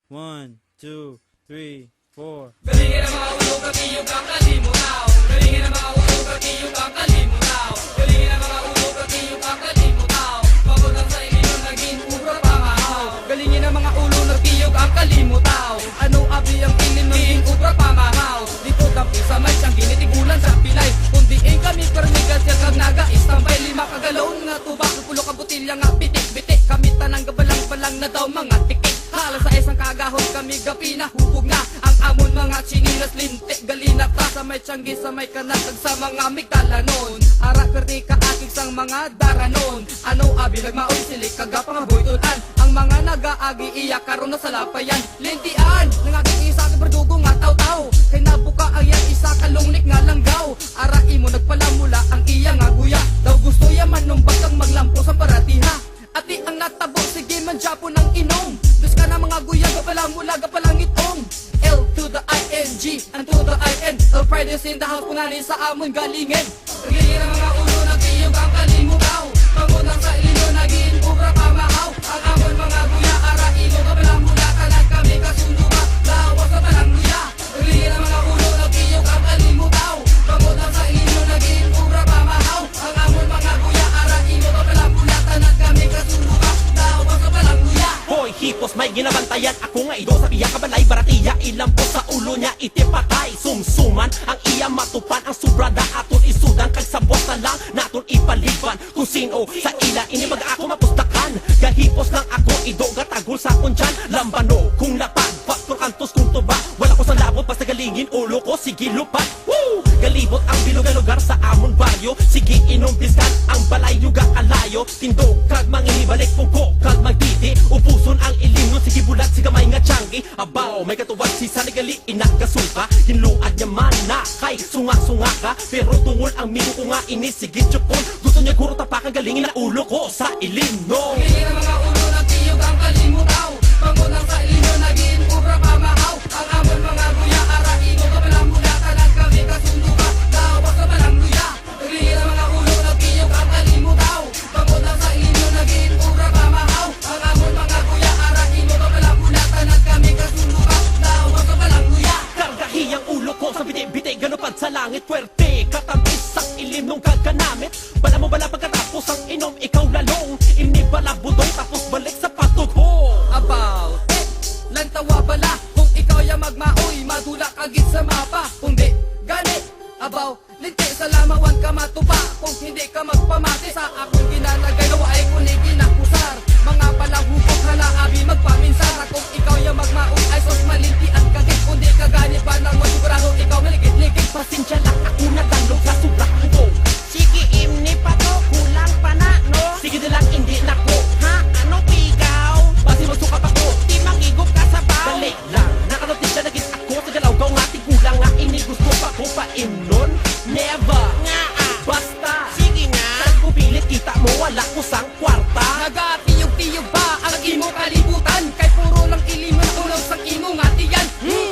1, 2, 3, 4. Galingin ang mga ulo, kakiyog ang kalimunaw. Galingin ang mga ulo, kakiyog ang kalimunaw. Galingin ang mga ulo, kakiyog ang kalimunaw. Pagulang sa inyo naging ubra pamahaw. Galingin ang mga ulo, nakiyog ang kalimutaw. Ano abi ang ilim naging ubra pamahaw. Dito tampi sa may siyang ginitigulan sa pilay. Kundiin kami karnigas ya kag naga istambay. Lima kagalaon nga tubak, pulo ka butilya nga pitik-pitik. Kami tanang gabalang-balang na daw mga tikik. Hala sa isang kagahon kami gapina hubog na ang amon mga chinilas lintik galina ta sa may tiyanggi sa may kanatag sa mga migdalanon ara kerti ka akig sang mga daranon ano abi nagmaoy silik kagapang aboytunan ang mga nagaagi iya karon na sa lapayan lintian nangaging isa ka berdugo nga taw-taw kay nabuka ayan isa ka lungnik nga langgaw ara imo nagpalamula ang iya nga guya daw gusto yaman nung bakang maglampo sa paratiha ati ang natabo, sige man Japo ng inom Dus ka na mga guyag, gapalang mula, gapalang itong L to the I-N-G, and to the I-N L Fridays in the house, punanin sa amon galingin Galingin ang mga ulo, nagtiyog ang kalimugaw Pangunang sa ilino, naging ubra pamahaw Ang amon mga guya, ara ilo, gapalang mula Kanan kami kasunduba, lawas na palang luya Galingin ang mga ulo, nagtiyog ang kalimugaw Pangunang sa ilino, naging ubra pamahaw Ang amon mga guya, ara ilo, gapalang mula Kanan kami kasunduba, lawas na palang luya Hoy, hipos may ginabantayan Ako nga ido sa piya kabalay baratiya Ilang po sa ulo niya itipatay Sumsuman ang iya matupan Ang subrada aton isudan Kag sa buwas na lang naton ipaliban Kung sino sa ila inibag ako mapustakan Gahipos lang ako ido gatagol sa akon dyan Lambano kung lapad Faktor kantos kung tuba Wala ko sa labot basta galingin ulo ko Sige lupat Woo! Galibot ang bilog na lugar sa amon baryo Sige inumbiskan ang balayo ga alayo Tindog kag manginibalik pugo kag magdidi Upuson ang ilimnon sige bulat si gamay nga tiyanggi Abaw may katuwag si saligali inagasuka Hinluad niya man na kay sunga-sunga ka Pero tungol ang mino ko nga ini sige tsukon Gusto niya guro tapakan galingin na ulo ko sa ilimnon Galingin ang mga ulo, nagtiyog ang kalimutaw Pangunang sa ilino, naging ubra pamahaw Ang amon mga guya, ara ino kapalang mula Kanan kami kasunduba, lawas na palang luya Galingin ang mga ulo, nagtiyog ang kalimutaw Pangunang sa ilino, naging ubra pamahaw Ang amon mga guya, ara ino kapalang mula Kanan kami kasunduba, lawas na palang luya Kargahiyang ulo ko sa biti-biti Ganupad sa langit puwerte Katamis ang ilim nung kaganamit Bala mo bala pagkatapos ang inom Ikaw lalong Inibala budong tapos balik sa patugo About it, lantawa bala Kung ikaw ya magmaoy, madula kagit sa mapa Kung di, gani, abaw Linti sa lamawan ka matupa Kung hindi ka magpamati sa akong ginanagay Nawa ay kunig ginakusar Mga palang hukok halaabi magpaminsara Kung ikaw ya magmaoy ay sos malinti ang kagit Kung di ka gani pa nang masigurado ikaw maligid-ligid Pasensya lang ako nadalog sa sobra ko Sige imni pa to, kulang pa na no. Sige na lang hindi na ko Ha? Ano pigaw? Basi magsuka pa ko Di mangigop ka sa baw. Dali lang Nakanotis na naging ako Sa galaw-gaw nga tigulang nga ini Gusto pa ko pa imnon Never Nga Basta Sige nga. Saan ko pilit kita mo wala ko sang kwarta Nagatiyog-tiyog ba ang imo kalibutan Kay puro lang ilimon ulang sang imo nga tiyan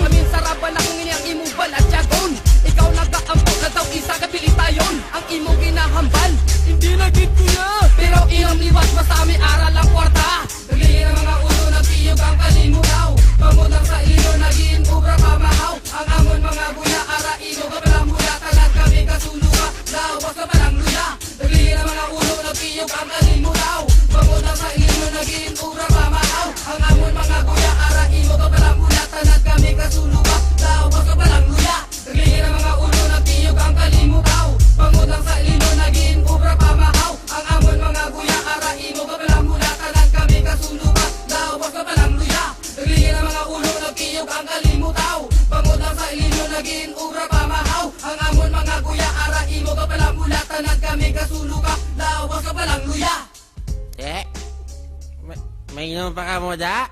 Pamin sarapan na kung ini ang imo balat yagon Ikaw nagaampok na daw isa kapilitayon Ang imo ginahambal Hindi nagit kuya Pero iyong liwas masami aral ang kwarta Galingin ang mga ulo nagtiyog ang kalimutaw Pangunang sa ilo naging ubra pamahaw Ang amon mga guya ara ilo kapalang mula Kanan kami kasuluka lawas na palang luya Galingin ang mga ulo nagtiyog ang kalimutaw Pangunang sa ilo naging ubra pamahaw Ang amon mga guya ara ilo kapalang mula Kanan kami kasuluka lawas na palang luya Galingin ang mga ulo nagtiyog ang kalimutaw Pangunang sa ilo naging ubra pamahaw Ang amon mga guya ara ilo kapalang mula Kanan kami kasuluka lawas na palang luya Galingin ang mga ulo nagtiyog ang kalimutaw Pangunang sa ilo naging ubra pamahaw Ang amon mga guya ara ilo kapalang mula Kanan kami kasuluka lawas na palang luya May inom pa ka mo da?